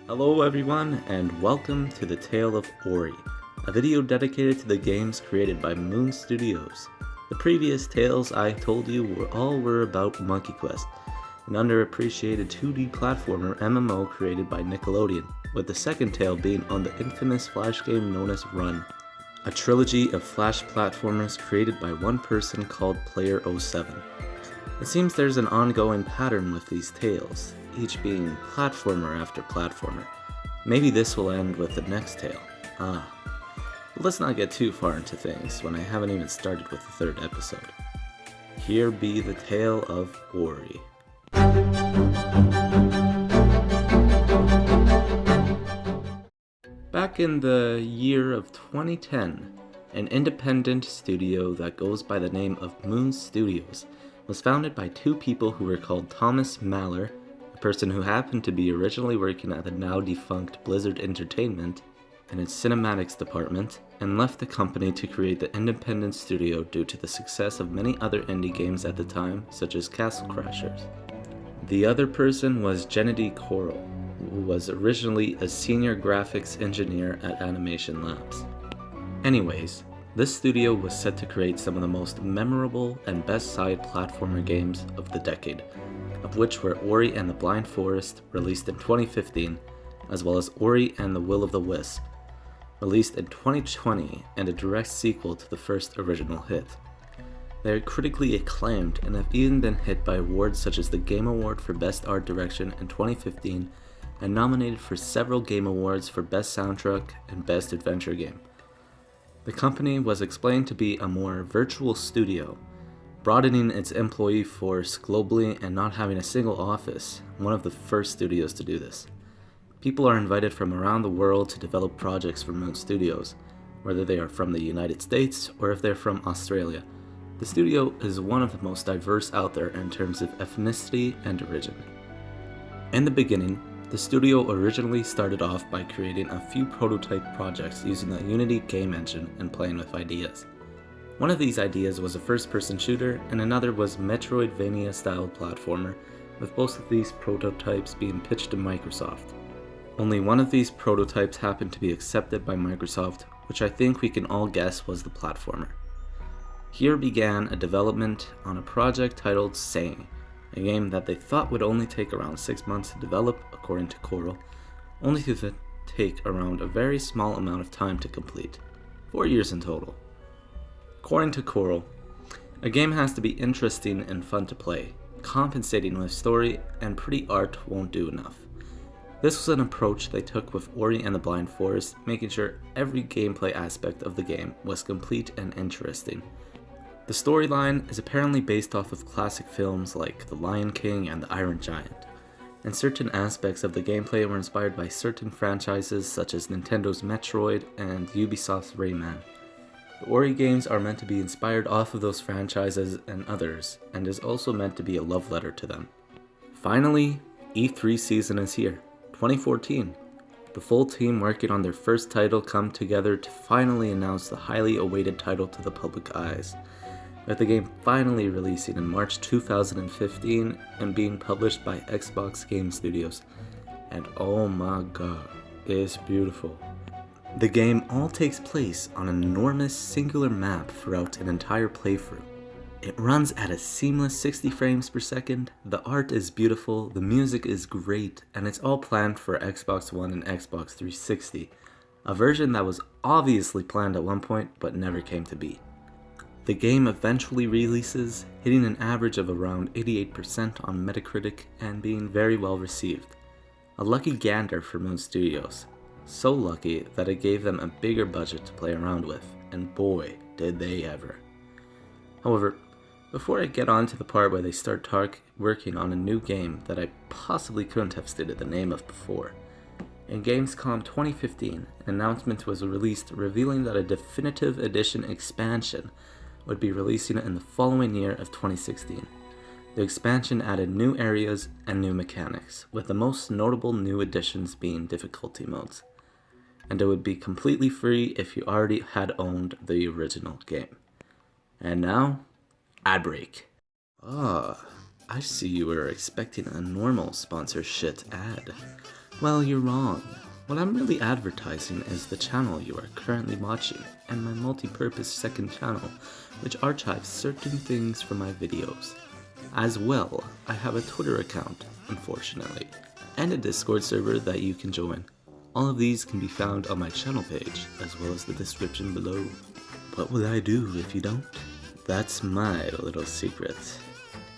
Hello everyone, and welcome to the Tale of Ori, a video dedicated to the games created by Moon Studios. The previous tales I told you were about Monkey Quest, an underappreciated 2D platformer MMO created by Nickelodeon, with the second tale being on the infamous Flash game known as Run, a trilogy of Flash platformers created by one person called Player 07. It seems there's an ongoing pattern with these tales, each being platformer after platformer. Maybe this will end with the next tale. But let's not get too far into things when I haven't even started with the third episode. Here be the tale of Ori. Back in the year of 2010, an independent studio that goes by the name of Moon Studios was founded by two people who were called Thomas Maller, a person who happened to be originally working at the now defunct Blizzard Entertainment in its cinematics department, and left the company to create the independent studio due to the success of many other indie games at the time, such as Castle Crashers. The other person was Gennady Coral, who was originally a senior graphics engineer at Animation Labs. Anyways, this studio was set to create some of the most memorable and best side platformer games of the decade, of which were Ori and the Blind Forest, released in 2015, as well as Ori and the Will of the Wisp, released in 2020 and a direct sequel to the first original hit. They are critically acclaimed and have even been hit by awards such as the Game Award for Best Art Direction in 2015 and nominated for several Game Awards for Best Soundtrack and Best Adventure Game. The company was explained to be a more virtual studio, broadening its employee force globally and not having a single office, one of the first studios to do this. People are invited from around the world to develop projects for Moon Studios, whether they are from the United States or if they're from Australia. The studio is one of the most diverse out there in terms of ethnicity and origin. In the beginning, the studio originally started off by creating a few prototype projects using the Unity game engine and playing with ideas. One of these ideas was a first-person shooter, and another was Metroidvania-style platformer, with both of these prototypes being pitched to Microsoft. Only one of these prototypes happened to be accepted by Microsoft, which I think we can all guess was the platformer. Here began a development on a project titled Sang, a game that they thought would only take around 6 months to develop, according to Coral, only to take around a very small amount of time to complete, 4 years in total. According to Coral, a game has to be interesting and fun to play, compensating with story and pretty art won't do enough. This was an approach they took with Ori and the Blind Forest, making sure every gameplay aspect of the game was complete and interesting. The storyline is apparently based off of classic films like The Lion King and The Iron Giant, and certain aspects of the gameplay were inspired by certain franchises such as Nintendo's Metroid and Ubisoft's Rayman. The Ori games are meant to be inspired off of those franchises and others, and is also meant to be a love letter to them. Finally, E3 season is here, 2014. The full team working on their first title come together to finally announce the highly awaited title to the public eyes, with the game finally releasing in March 2015 and being published by Xbox Game Studios. And oh my god, it's beautiful. The game all takes place on an enormous singular map throughout an entire playthrough. It runs at a seamless 60 frames per second, the art is beautiful, the music is great, and it's all planned for Xbox One and Xbox 360, a version that was obviously planned at one point but never came to be. The game eventually releases, hitting an average of around 88% on Metacritic and being very well received. A lucky gander for Moon Studios. So lucky that it gave them a bigger budget to play around with, and boy, did they ever. However, before I get on to the part where they start working on a new game that I possibly couldn't have stated the name of before, in Gamescom 2015, an announcement was released revealing that a definitive edition expansion would be releasing in the following year of 2016. The expansion added new areas and new mechanics, with the most notable new additions being difficulty modes, and it would be completely free if you already had owned the original game. And now, ad break. I see you were expecting a normal sponsorship ad. Well, you're wrong. What I'm really advertising is the channel you are currently watching, and my multi-purpose second channel, which archives certain things from my videos. As well, I have a Twitter account, unfortunately, and a Discord server that you can join. All of these can be found on my channel page, as well as the description below. What will I do if you don't? That's my little secret.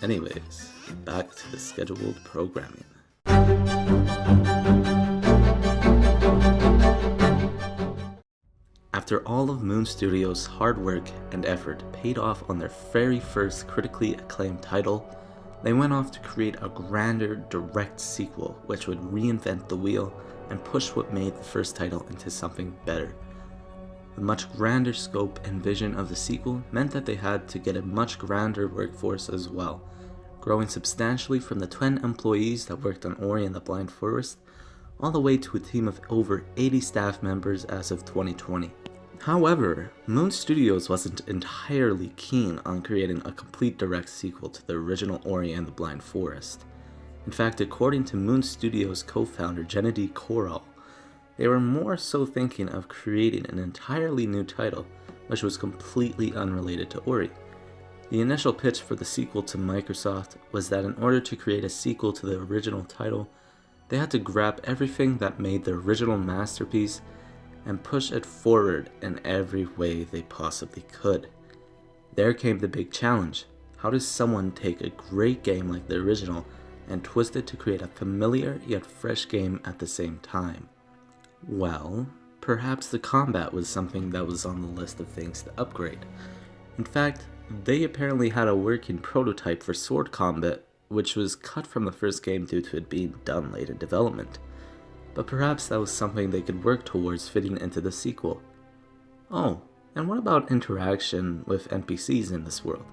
Anyways, back to the scheduled programming. After all of Moon Studios' hard work and effort paid off on their very first critically acclaimed title, they went off to create a grander, direct sequel which would reinvent the wheel and push what made the first title into something better. The much grander scope and vision of the sequel meant that they had to get a much grander workforce as well, growing substantially from the 10 employees that worked on Ori and the Blind Forest, all the way to a team of over 80 staff members as of 2020. However, Moon Studios wasn't entirely keen on creating a complete direct sequel to the original Ori and the Blind Forest. In fact, according to Moon Studios co-founder Gennady Koral, they were more so thinking of creating an entirely new title, which was completely unrelated to Ori. The initial pitch for the sequel to Microsoft was that in order to create a sequel to the original title, they had to grab everything that made the original masterpiece and push it forward in every way they possibly could. There came the big challenge. How does someone take a great game like the original and twist it to create a familiar yet fresh game at the same time? Well, perhaps the combat was something that was on the list of things to upgrade. In fact, they apparently had a working prototype for sword combat, which was cut from the first game due to it being done late in development. But perhaps that was something they could work towards fitting into the sequel. Oh, and what about interaction with NPCs in this world?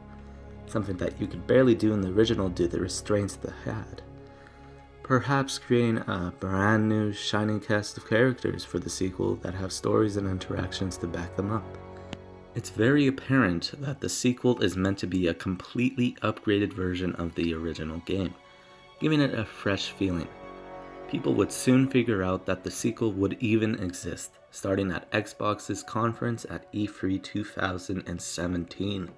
Something that you could barely do in the original due to the restraints they had. Perhaps creating a brand new shining cast of characters for the sequel that have stories and interactions to back them up. It's very apparent that the sequel is meant to be a completely upgraded version of the original game, giving it a fresh feeling. People would soon figure out that the sequel would even exist, starting at Xbox's conference at E3 2017.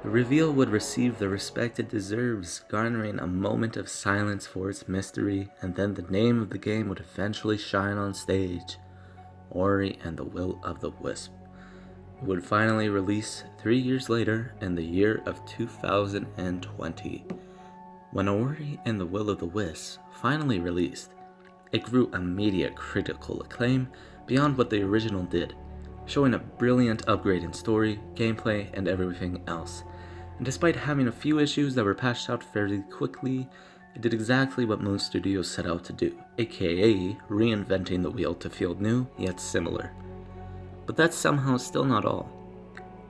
The reveal would receive the respect it deserves, garnering a moment of silence for its mystery, and then the name of the game would eventually shine on stage: Ori and the Will of the Wisp. It would finally release 3 years later in the year of 2020. When Ori and the Will of the Wisps finally released, it grew immediate critical acclaim beyond what the original did, showing a brilliant upgrade in story, gameplay, and everything else. And despite having a few issues that were patched out fairly quickly, it did exactly what Moon Studios set out to do, aka reinventing the wheel to feel new yet similar. But that's somehow still not all.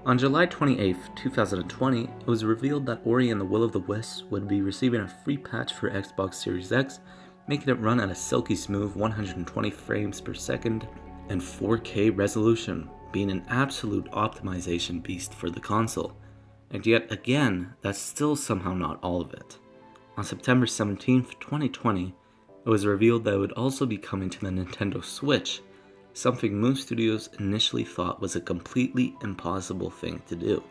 On July 28, 2020, it was revealed that Ori and the Will of the Wisps would be receiving a free patch for Xbox Series X, making it run at a silky smooth 120 frames per second and 4K resolution, being an absolute optimization beast for the console. And yet again, that's still somehow not all of it. On September 17, 2020, it was revealed that it would also be coming to the Nintendo Switch, something Moon Studios initially thought was a completely impossible thing to do.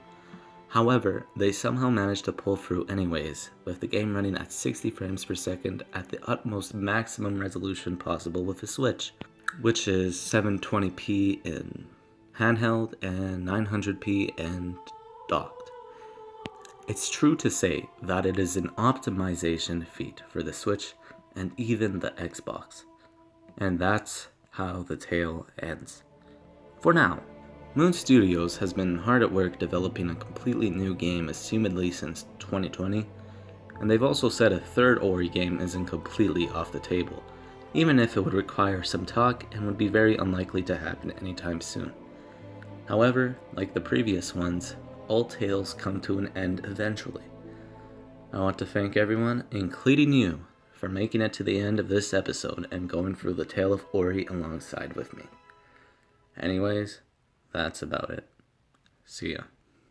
However, they somehow managed to pull through anyways, with the game running at 60 frames per second at the utmost maximum resolution possible with the Switch, which is 720p in handheld and 900p in docked. It's true to say that it is an optimization feat for the Switch and even the Xbox. And that's how the tale ends. For now, Moon Studios has been hard at work developing a completely new game assumedly since 2020, and they've also said a third Ori game isn't completely off the table, even if it would require some talk and would be very unlikely to happen anytime soon. However, like the previous ones, all tales come to an end eventually. I want to thank everyone, including you, for making it to the end of this episode and going through the tale of Ori alongside with me. Anyways, that's about it. See ya.